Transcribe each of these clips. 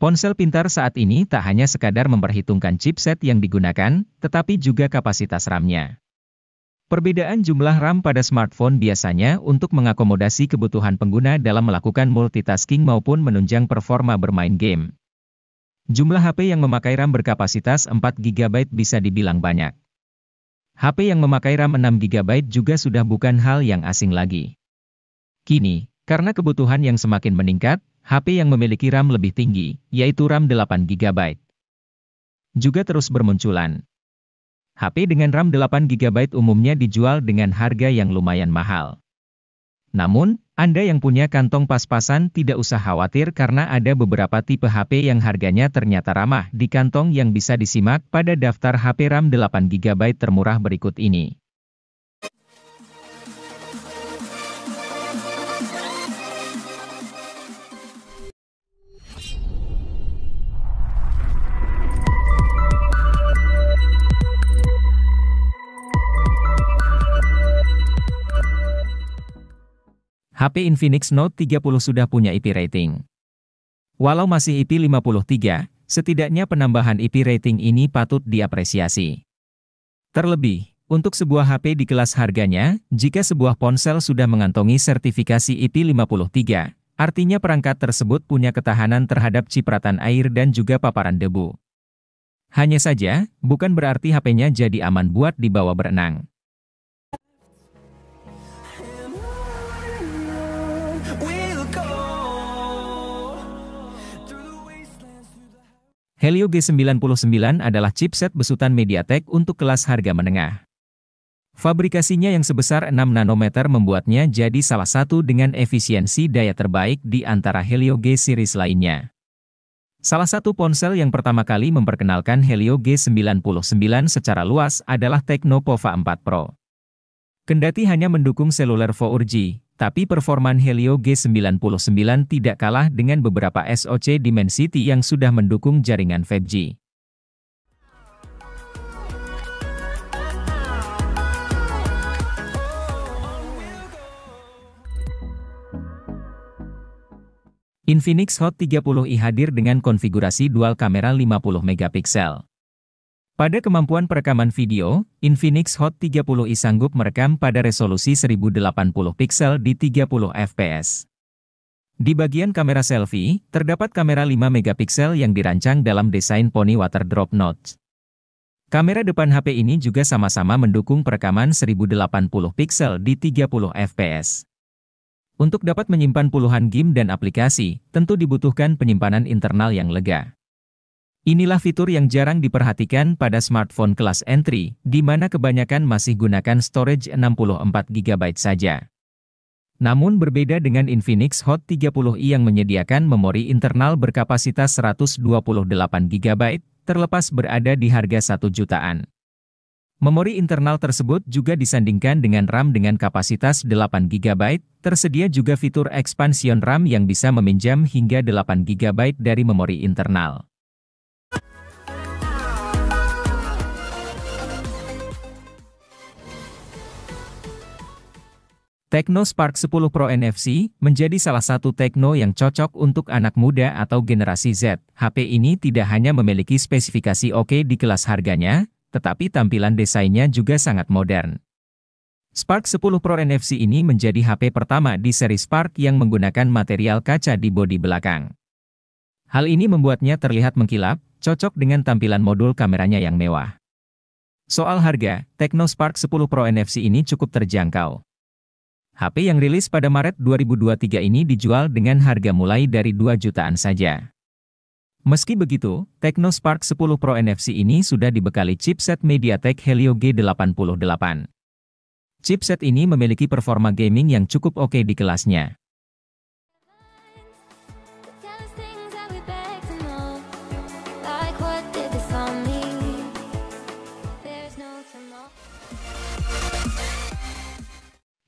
Ponsel pintar saat ini tak hanya sekadar memperhitungkan chipset yang digunakan, tetapi juga kapasitas RAM-nya. Perbedaan jumlah RAM pada smartphone biasanya untuk mengakomodasi kebutuhan pengguna dalam melakukan multitasking maupun menunjang performa bermain game. Jumlah HP yang memakai RAM berkapasitas 4GB bisa dibilang banyak. HP yang memakai RAM 6GB juga sudah bukan hal yang asing lagi. Kini, karena kebutuhan yang semakin meningkat, HP yang memiliki RAM lebih tinggi, yaitu RAM 8GB, juga terus bermunculan. HP dengan RAM 8GB umumnya dijual dengan harga yang lumayan mahal. Namun, Anda yang punya kantong pas-pasan tidak usah khawatir karena ada beberapa tipe HP yang harganya ternyata ramah di kantong yang bisa disimak pada daftar HP RAM 8GB termurah berikut ini. HP Infinix Note 30 sudah punya IP rating. Walau masih IP 53, setidaknya penambahan IP rating ini patut diapresiasi. Terlebih, untuk sebuah HP di kelas harganya, jika sebuah ponsel sudah mengantongi sertifikasi IP 53, artinya perangkat tersebut punya ketahanan terhadap cipratan air dan juga paparan debu. Hanya saja, bukan berarti HP-nya jadi aman buat dibawa berenang. Helio G99 adalah chipset besutan MediaTek untuk kelas harga menengah. Fabrikasinya yang sebesar 6 nanometer membuatnya jadi salah satu dengan efisiensi daya terbaik di antara Helio G series lainnya. Salah satu ponsel yang pertama kali memperkenalkan Helio G99 secara luas adalah Tecno Pova 4 Pro. Kendati hanya mendukung seluler 4G, tapi performan Helio G99 tidak kalah dengan beberapa SoC Dimensity yang sudah mendukung jaringan 5G. Infinix Hot 30i hadir dengan konfigurasi dual kamera 50MP. Pada kemampuan perekaman video, Infinix Hot 30i sanggup merekam pada resolusi 1080 pixel di 30 fps. Di bagian kamera selfie, terdapat kamera 5MP yang dirancang dalam desain poni water drop notch. Kamera depan HP ini juga sama-sama mendukung perekaman 1080 pixel di 30 fps. Untuk dapat menyimpan puluhan game dan aplikasi, tentu dibutuhkan penyimpanan internal yang lega. Inilah fitur yang jarang diperhatikan pada smartphone kelas entry, di mana kebanyakan masih gunakan storage 64GB saja. Namun berbeda dengan Infinix Hot 30i yang menyediakan memori internal berkapasitas 128GB, terlepas berada di harga 1 jutaan. Memori internal tersebut juga disandingkan dengan RAM dengan kapasitas 8GB, tersedia juga fitur expansion RAM yang bisa meminjam hingga 8GB dari memori internal. Tecno Spark 10 Pro NFC menjadi salah satu Tecno yang cocok untuk anak muda atau generasi Z. HP ini tidak hanya memiliki spesifikasi oke di kelas harganya, tetapi tampilan desainnya juga sangat modern. Spark 10 Pro NFC ini menjadi HP pertama di seri Spark yang menggunakan material kaca di bodi belakang. Hal ini membuatnya terlihat mengkilap, cocok dengan tampilan modul kameranya yang mewah. Soal harga, Tecno Spark 10 Pro NFC ini cukup terjangkau. HP yang rilis pada Maret 2023 ini dijual dengan harga mulai dari 2 jutaan saja. Meski begitu, Tecno Spark 10 Pro NFC ini sudah dibekali chipset MediaTek Helio G88. Chipset ini memiliki performa gaming yang cukup oke di kelasnya.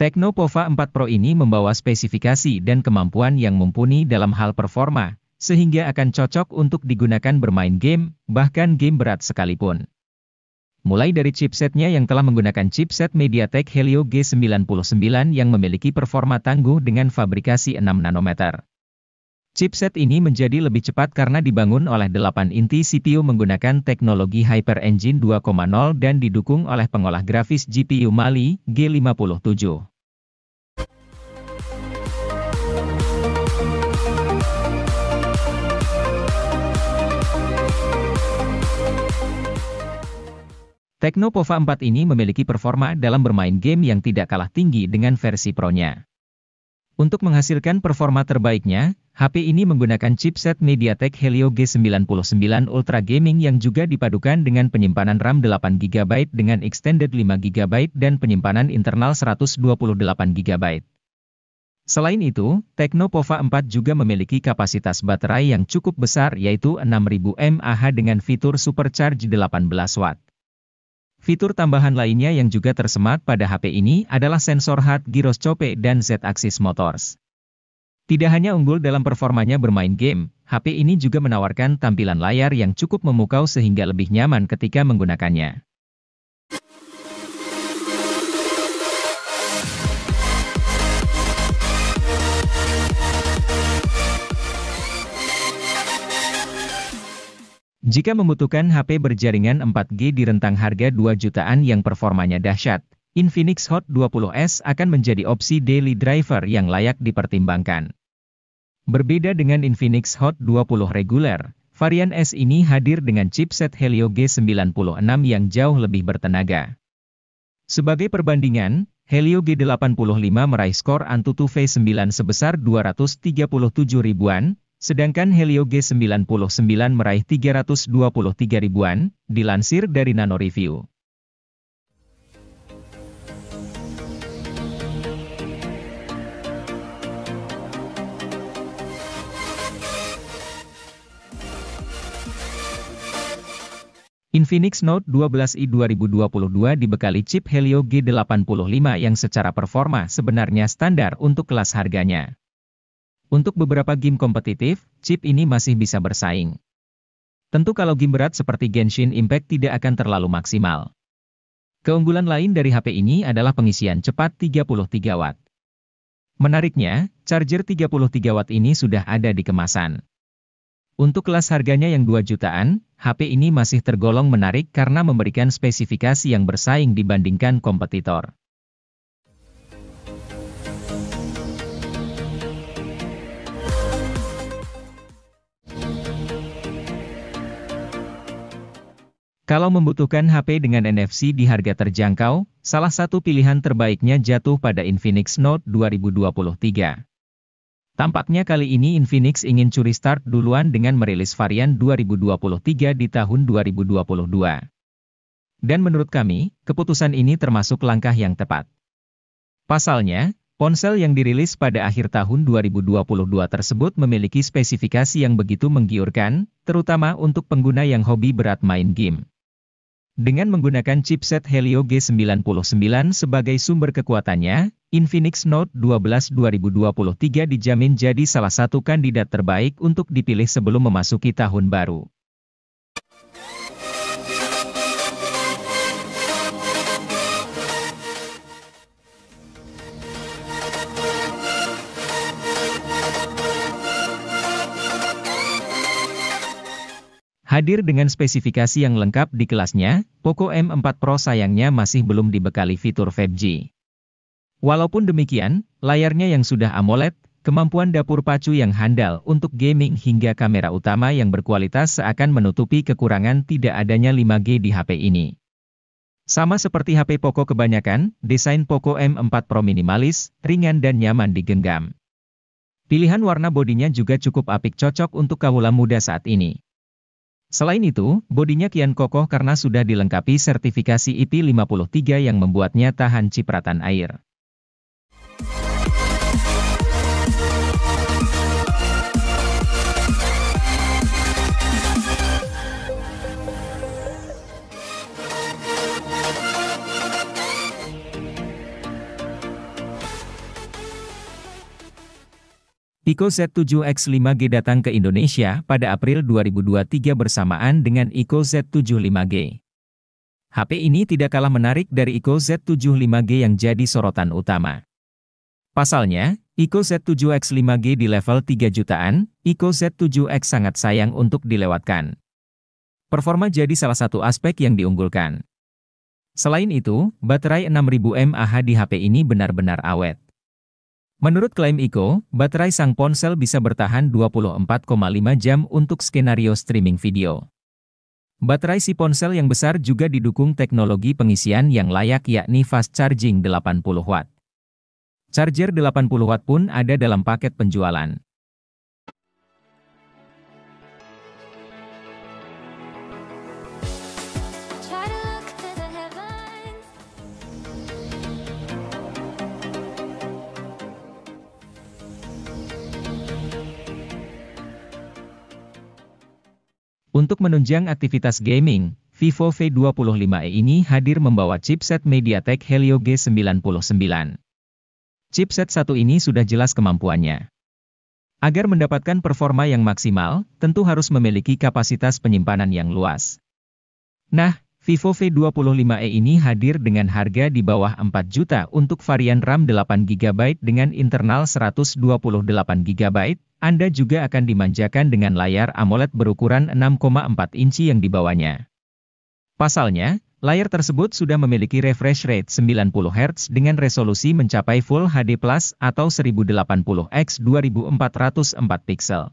Tecno Pova 4 Pro ini membawa spesifikasi dan kemampuan yang mumpuni dalam hal performa, sehingga akan cocok untuk digunakan bermain game, bahkan game berat sekalipun. Mulai dari chipsetnya yang telah menggunakan chipset MediaTek Helio G99 yang memiliki performa tangguh dengan fabrikasi 6 nanometer. Chipset ini menjadi lebih cepat karena dibangun oleh 8 inti CPU menggunakan teknologi Hyper Engine 2.0 dan didukung oleh pengolah grafis GPU Mali G57. Tecno Pova 4 ini memiliki performa dalam bermain game yang tidak kalah tinggi dengan versi Pro-nya. Untuk menghasilkan performa terbaiknya, HP ini menggunakan chipset MediaTek Helio G99 Ultra Gaming yang juga dipadukan dengan penyimpanan RAM 8GB dengan extended 5GB dan penyimpanan internal 128GB. Selain itu, Tecno Pova 4 juga memiliki kapasitas baterai yang cukup besar yaitu 6000 mAh dengan fitur Supercharge 18 Watt. Fitur tambahan lainnya yang juga tersemat pada HP ini adalah sensor hard gyroscope dan Z-axis motors. Tidak hanya unggul dalam performanya bermain game, HP ini juga menawarkan tampilan layar yang cukup memukau sehingga lebih nyaman ketika menggunakannya. Jika membutuhkan HP berjaringan 4G di rentang harga 2 jutaan yang performanya dahsyat, Infinix Hot 20S akan menjadi opsi daily driver yang layak dipertimbangkan. Berbeda dengan Infinix Hot 20 reguler, varian S ini hadir dengan chipset Helio G96 yang jauh lebih bertenaga. Sebagai perbandingan, Helio G85 meraih skor AnTuTu V9 sebesar 237 ribuan, sedangkan Helio G99 meraih 323 ribuan, dilansir dari Nano Review. Infinix Note 12i 2022 dibekali chip Helio G85 yang secara performa sebenarnya standar untuk kelas harganya. Untuk beberapa game kompetitif, chip ini masih bisa bersaing. Tentu kalau game berat seperti Genshin Impact tidak akan terlalu maksimal. Keunggulan lain dari HP ini adalah pengisian cepat 33 Watt. Menariknya, charger 33 Watt ini sudah ada di kemasan. Untuk kelas harganya yang 2 jutaan, HP ini masih tergolong menarik karena memberikan spesifikasi yang bersaing dibandingkan kompetitor. Kalau membutuhkan HP dengan NFC di harga terjangkau, salah satu pilihan terbaiknya jatuh pada Infinix Note 2023. Tampaknya kali ini Infinix ingin curi start duluan dengan merilis varian 2023 di tahun 2022. Dan menurut kami, keputusan ini termasuk langkah yang tepat. Pasalnya, ponsel yang dirilis pada akhir tahun 2022 tersebut memiliki spesifikasi yang begitu menggiurkan, terutama untuk pengguna yang hobi berat main game. Dengan menggunakan chipset Helio G99 sebagai sumber kekuatannya, Infinix Note 12 2023 dijamin jadi salah satu kandidat terbaik untuk dipilih sebelum memasuki tahun baru. Hadir dengan spesifikasi yang lengkap di kelasnya, Poco M4 Pro sayangnya masih belum dibekali fitur 5G. Walaupun demikian, layarnya yang sudah AMOLED, kemampuan dapur pacu yang handal untuk gaming hingga kamera utama yang berkualitas seakan menutupi kekurangan tidak adanya 5G di HP ini. Sama seperti HP Poco kebanyakan, desain Poco M4 Pro minimalis, ringan dan nyaman digenggam. Pilihan warna bodinya juga cukup apik cocok untuk kaula muda saat ini. Selain itu, bodinya kian kokoh karena sudah dilengkapi sertifikasi IP53 yang membuatnya tahan cipratan air. Pico Z7X 5G datang ke Indonesia pada April 2023 bersamaan dengan Ico Z7 5G. HP ini tidak kalah menarik dari Ico Z7 5G yang jadi sorotan utama. Pasalnya, Ico Z7X 5G di level 3 jutaan, Ico Z7X sangat sayang untuk dilewatkan. Performa jadi salah satu aspek yang diunggulkan. Selain itu, baterai 6000 mAh di HP ini benar-benar awet. Menurut klaim Ico, baterai sang ponsel bisa bertahan 24,5 jam untuk skenario streaming video. Baterai si ponsel yang besar juga didukung teknologi pengisian yang layak yakni fast charging 80 watt. Charger 80 watt pun ada dalam paket penjualan. Untuk menunjang aktivitas gaming, Vivo V25e ini hadir membawa chipset MediaTek Helio G99. Chipset satu ini sudah jelas kemampuannya. Agar mendapatkan performa yang maksimal, tentu harus memiliki kapasitas penyimpanan yang luas. Nah, Vivo V25e ini hadir dengan harga di bawah 4 juta untuk varian RAM 8GB dengan internal 128GB. Anda juga akan dimanjakan dengan layar AMOLED berukuran 6,4 inci yang dibawanya. Pasalnya, layar tersebut sudah memiliki refresh rate 90 Hz dengan resolusi mencapai Full HD Plus atau 1080 x 2404 piksel.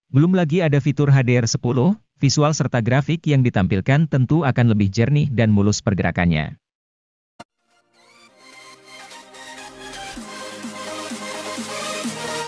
Belum lagi ada fitur HDR10, visual serta grafik yang ditampilkan tentu akan lebih jernih dan mulus pergerakannya.